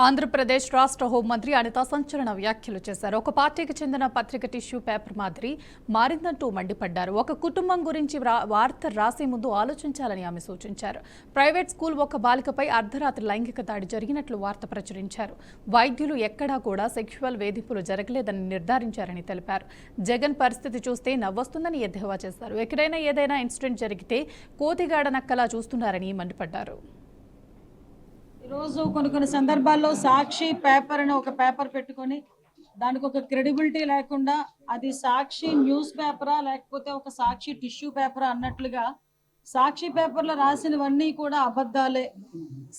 ఆంధ్రప్రదేశ్ రాష్ట్ర హోంమంత్రి అనిత సంచలన వ్యాఖ్యలు చేశారు. ఒక పార్టీకి చెందిన పత్రిక టిష్యూ పేపర్ మాదిరి మారిందంటూ మండిపడ్డారు. ఒక కుటుంబం గురించి వార్త రాసే ముందు ఆలోచించాలని ఆమె సూచించారు. ప్రైవేట్ స్కూల్ ఒక బాలికపై అర్ధరాత్రి లైంగిక దాడి జరిగినట్లు వార్త ప్రచురించారు. వైద్యులు ఎక్కడా కూడా సెక్షువల్ వేధింపులు జరగలేదని నిర్ధారించారని తెలిపారు. జగన్ పరిస్థితి చూస్తే నవ్వొస్తుందని ఎద్దేవా చేశారు. ఎక్కడైనా ఏదైనా ఇన్సిడెంట్ జరిగితే కోతిగాడ నక్కలా చూస్తున్నారని మండిపడ్డారు. ఈరోజు కొన్ని సందర్భాల్లో సాక్షి పేపర్ అని ఒక పేపర్ పెట్టుకొని దానికి ఒక క్రెడిబిలిటీ లేకుండా అది సాక్షి న్యూస్ పేపరా లేకపోతే ఒక సాక్షి టిష్యూ పేపరా అన్నట్లుగా సాక్షి పేపర్లో రాసినవన్నీ కూడా అబద్ధాలే,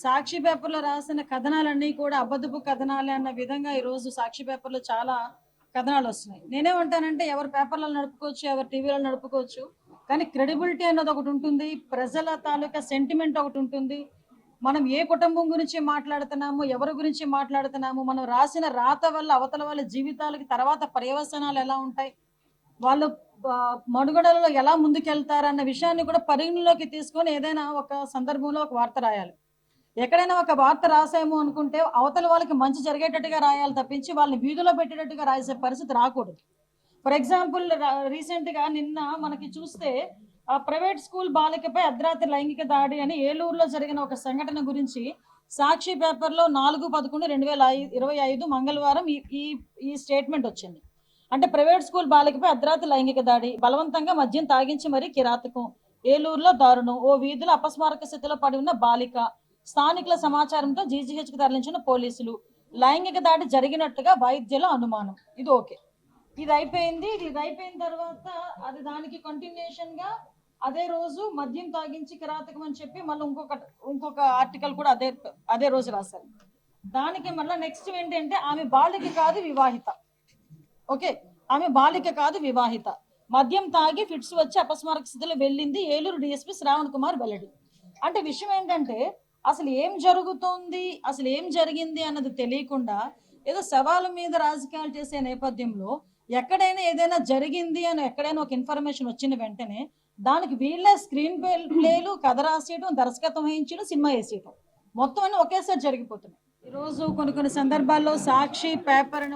సాక్షి పేపర్లో రాసిన కథనాలన్నీ కూడా అబద్ధపు కథనాలే అన్న విధంగా ఈరోజు సాక్షి పేపర్లో చాలా కథనాలు వస్తున్నాయి. నేనేమంటానంటే ఎవరు పేపర్లలో నడుపుకోవచ్చు, ఎవరు టీవీలో నడుపుకోవచ్చు, కానీ క్రెడిబిలిటీ అన్నది ఒకటి ఉంటుంది, ప్రజల తాలూకా సెంటిమెంట్ ఒకటి ఉంటుంది. మనం ఏ కుటుంబం గురించి మాట్లాడుతున్నాము, ఎవరి గురించి మాట్లాడుతున్నాము, మనం రాసిన రాత వల్ల అవతల వాళ్ళ జీవితాలకి తర్వాత పర్యవసనాలు ఎలా ఉంటాయి, వాళ్ళు మనుగడలో ఎలా ముందుకెళ్తారన్న విషయాన్ని కూడా పరిగణలోకి తీసుకొని ఏదైనా ఒక సందర్భంలో ఒక వార్త రాయాలి. ఎక్కడైనా ఒక వార్త రాసాము అనుకుంటే అవతల వాళ్ళకి మంచి జరిగేటట్టుగా రాయాలి తప్పించి వాళ్ళని వీధిలో పెట్టేటట్టుగా రాసే పరిస్థితి రాకూడదు. ఫర్ ఎగ్జాంపుల్ రీసెంట్గా నిన్న మనకి చూస్తే ప్రైవేట్ స్కూల్ బాలికపై అర్ధరాత్రి లైంగిక దాడి అని ఏలూరులో జరిగిన ఒక సంఘటన గురించి సాక్షి పేపర్లో 4/11/2025 మంగళవారం ఈ స్టేట్మెంట్ వచ్చింది. అంటే ప్రైవేట్ స్కూల్ బాలికపై అర్ధరాత్రి లైంగిక దాడి, బలవంతంగా మద్యం తాగించి మరీ కిరాతకం, ఏలూరులో దారుణం, ఓ వీధిలో అపస్మారక స్థితిలో పడి ఉన్న బాలిక, స్థానికుల సమాచారంతో జీజీహెచ్కి తరలించిన పోలీసులు, లైంగిక దాడి జరిగినట్టుగా వైద్యుల అనుమానం. ఇది ఓకే, ఇది అయిపోయింది తర్వాత అది దానికి కంటిన్యూషన్ గా అదే రోజు మద్యం తాగించి కిరాతకం అని చెప్పి మళ్ళీ ఇంకొక ఆర్టికల్ కూడా అదే రోజు రాశారు. దానికి మళ్ళీ నెక్స్ట్ ఏంటంటే ఆమె బాలిక కాదు వివాహిత. ఓకే, ఆమె బాలిక కాదు వివాహిత, మద్యం తాగి ఫిట్స్ వచ్చి అపస్మారక స్థితిలో వెళ్ళింది, ఏలూరు డిఎస్పీ శ్రావణ్ కుమార్ వెల్లడి. అంటే విషయం ఏంటంటే అసలు ఏం జరుగుతోంది, అసలు ఏం జరిగింది అన్నది తెలియకుండా ఏదో సవాలు మీద రాజకీయాలు చేసే నేపథ్యంలో ఎక్కడైనా ఏదైనా జరిగింది అని ఎక్కడైనా ఒక ఇన్ఫర్మేషన్ వచ్చిన వెంటనే దానికి వీళ్ళే స్క్రీన్ ప్లేలు, కథ రాసేయడం, దర్శకత్వం వహించడం, సినిమా వేసేయడం, మొత్తం అన్నీ ఒకేసారి జరిగిపోతున్నాయి. ఈరోజు కొన్ని సందర్భాల్లో సాక్షి పేపర్